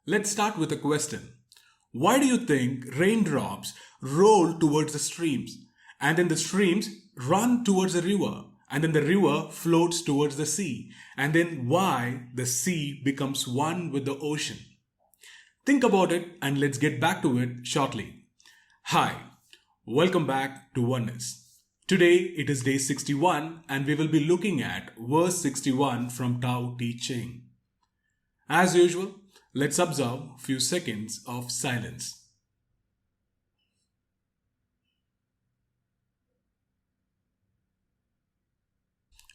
Let's start with a question. Why do you think raindrops roll towards the streams and then the streams run towards the river and then the river floats towards the sea and then why the sea becomes one with the ocean? Think about it and let's get back to it shortly. Hi, welcome back to Oneness. Today it is day 61 and we will be looking at verse 61 from Tao Te Ching. As usual, let's observe a few seconds of silence.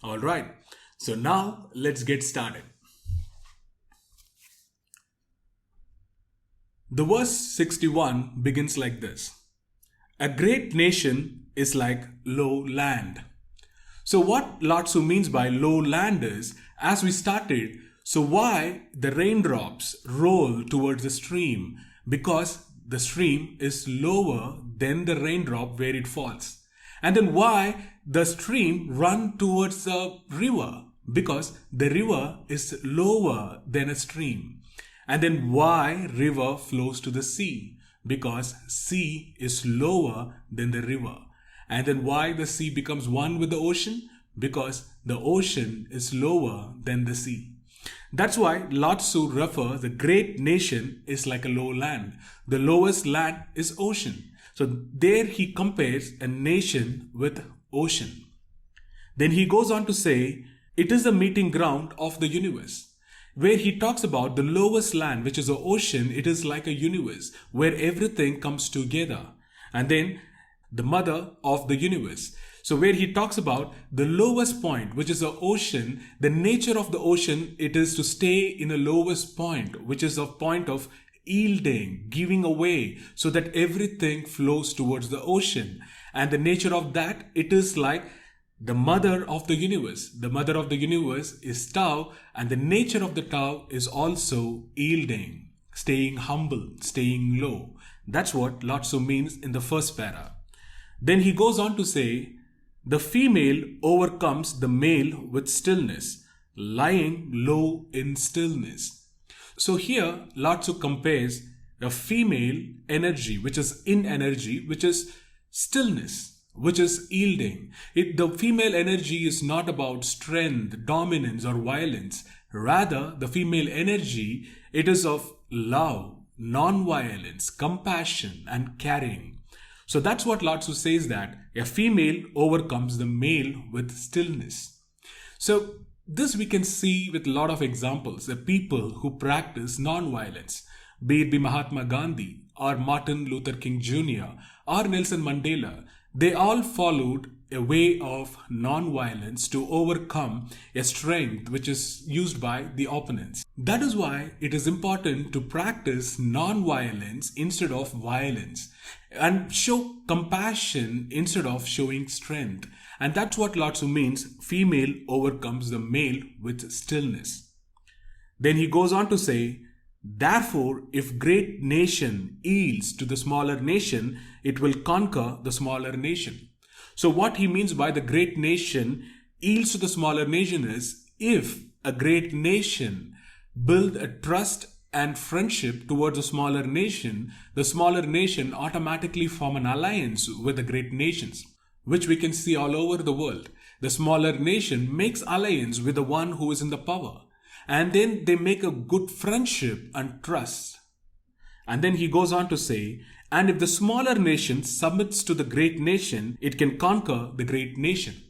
Alright, so now let's get started. The verse 61 begins like this. A great nation is like low land. So what Lao Tzu means by low land is, as we started, so why the raindrops roll towards the stream? Because the stream is lower than the raindrop where it falls. And then why the stream run towards the river? Because the river is lower than a stream. And then why river flows to the sea? Because sea is lower than the river. And then why the sea becomes one with the ocean? Because the ocean is lower than the sea. That's why Lao Tzu refers the great nation is like a low land. The lowest land is ocean. So there he compares a nation with ocean. Then he goes on to say, it is the meeting ground of the universe. Where he talks about the lowest land, which is the ocean, it is like a universe where everything comes together. And then the mother of the universe. So where he talks about the lowest point, which is the ocean, the nature of the ocean, it is to stay in the lowest point, which is a point of yielding, giving away, so that everything flows towards the ocean. And the nature of that, it is like the mother of the universe. The mother of the universe is Tao, and the nature of the Tao is also yielding, staying humble, staying low. That's what Lao Tzu means in the first para. Then he goes on to say, the female overcomes the male with stillness, lying low in stillness. So here, Lao Tzu compares a female energy, which is in energy, which is stillness, which is yielding. The female energy is not about strength, dominance, or violence. Rather, the female energy, it is of love, non-violence, compassion, and caring. So that's what Lao Tzu says, that a female overcomes the male with stillness. So this we can see with a lot of examples, the people who practice non-violence, be it Mahatma Gandhi or Martin Luther King Jr. or Nelson Mandela. They all followed a way of non-violence to overcome a strength which is used by the opponents. That is why it is important to practice non-violence instead of violence and show compassion instead of showing strength. And that's what Lao Tzu means, female overcomes the male with stillness. Then he goes on to say, therefore, if great nation yields to the smaller nation, it will conquer the smaller nation. So what he means by the great nation yields to the smaller nation is, if a great nation build a trust and friendship towards a smaller nation, the smaller nation automatically form an alliance with the great nations, which we can see all over the world. The smaller nation makes alliance with the one who is in the power. And then they make a good friendship and trust. And then he goes on to say, and if the smaller nation submits to the great nation, it can conquer the great nation.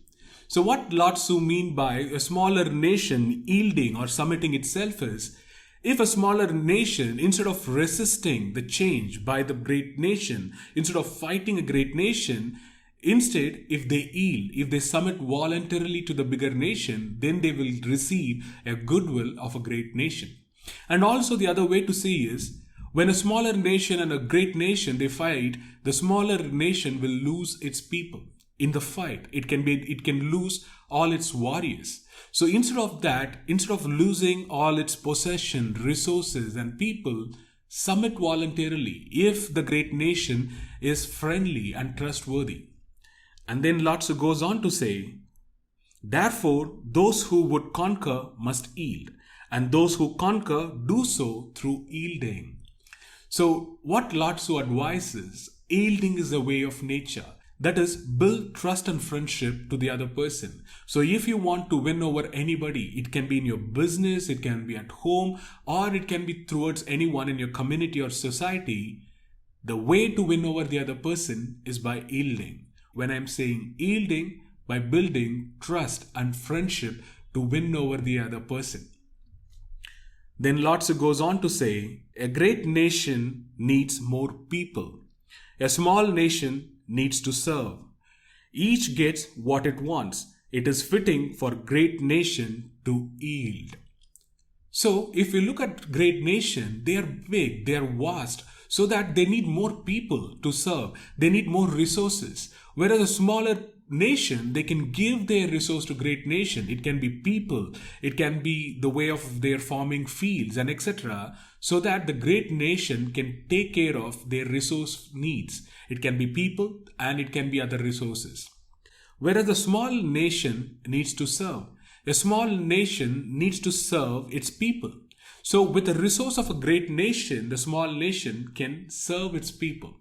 So what Lao Tzu mean by a smaller nation yielding or submitting itself is, if a smaller nation, instead of resisting the change by the great nation, instead of fighting a great nation, instead, if they yield, if they submit voluntarily to the bigger nation, then they will receive a goodwill of a great nation. And also the other way to see is, when a smaller nation and a great nation, they fight, the smaller nation will lose its people. In the fight, it can lose all its warriors. So instead of that, instead of losing all its possession, resources and people, submit voluntarily if the great nation is friendly and trustworthy. And then Lao Tzu goes on to say, therefore, those who would conquer must yield, and those who conquer do so through yielding. So, what Lao Tzu advises, yielding is a way of nature. That is, build trust and friendship to the other person. So, if you want to win over anybody, it can be in your business, it can be at home, or it can be towards anyone in your community or society. The way to win over the other person is by yielding. When I'm saying yielding, by building trust and friendship to win over the other person. Then Lao Tzu goes on to say, a great nation needs more people. A small nation needs to serve. Each gets what it wants. It is fitting for great nation to yield. So if you look at great nation, they are big, they are vast, so that they need more people to serve. They need more resources. Whereas a smaller nation, they can give their resource to great nation. It can be people, it can be the way of their farming fields and etc. So that the great nation can take care of their resource needs. It can be people and it can be other resources. Whereas a small nation needs to serve. A small nation needs to serve its people. So with the resource of a great nation, the small nation can serve its people.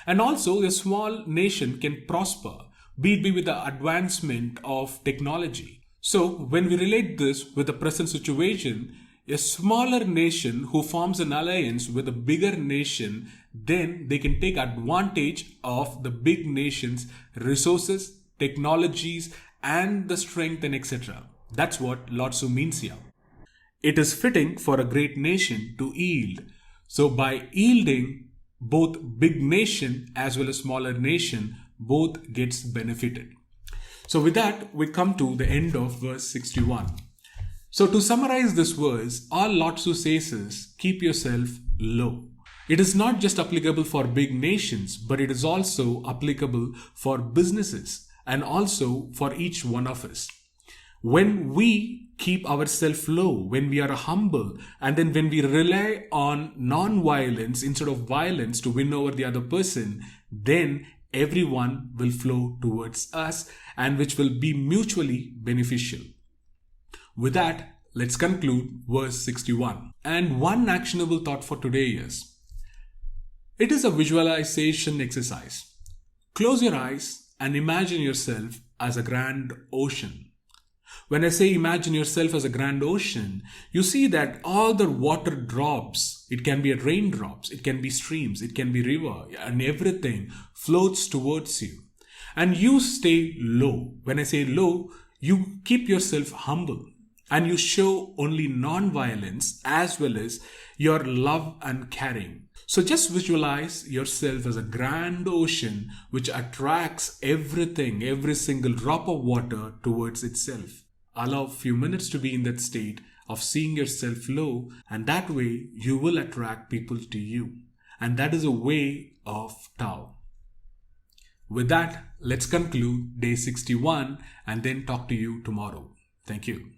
And also a small nation can prosper, be it with the advancement of technology. So when we relate this with the present situation, a smaller nation who forms an alliance with a bigger nation, then they can take advantage of the big nation's resources, technologies, and the strength and etc. That's what Lao Tzu means here. It is fitting for a great nation to yield. So by yielding, both big nation as well as smaller nation both gets benefited. So with that, we come to the end of verse 61. So to summarize this verse, all Lao Tzu says is, keep yourself low. It is not just applicable for big nations, but it is also applicable for businesses and also for each one of us. When we keep ourselves low, when we are humble, and then when we rely on non-violence instead of violence to win over the other person, then everyone will flow towards us and which will be mutually beneficial. With that, let's conclude verse 61. And one actionable thought for today is, it is a visualization exercise. Close your eyes and imagine yourself as a grand ocean. When I say imagine yourself as a grand ocean, you see that all the water drops, it can be raindrops, it can be streams, it can be river, and everything floats towards you. And you stay low. When I say low, you keep yourself humble and you show only non-violence as well as your love and caring. So just visualize yourself as a grand ocean which attracts everything, every single drop of water towards itself. Allow a few minutes to be in that state of seeing yourself low, and that way you will attract people to you. And that is a way of Tao. With that, let's conclude day 61 and then talk to you tomorrow. Thank you.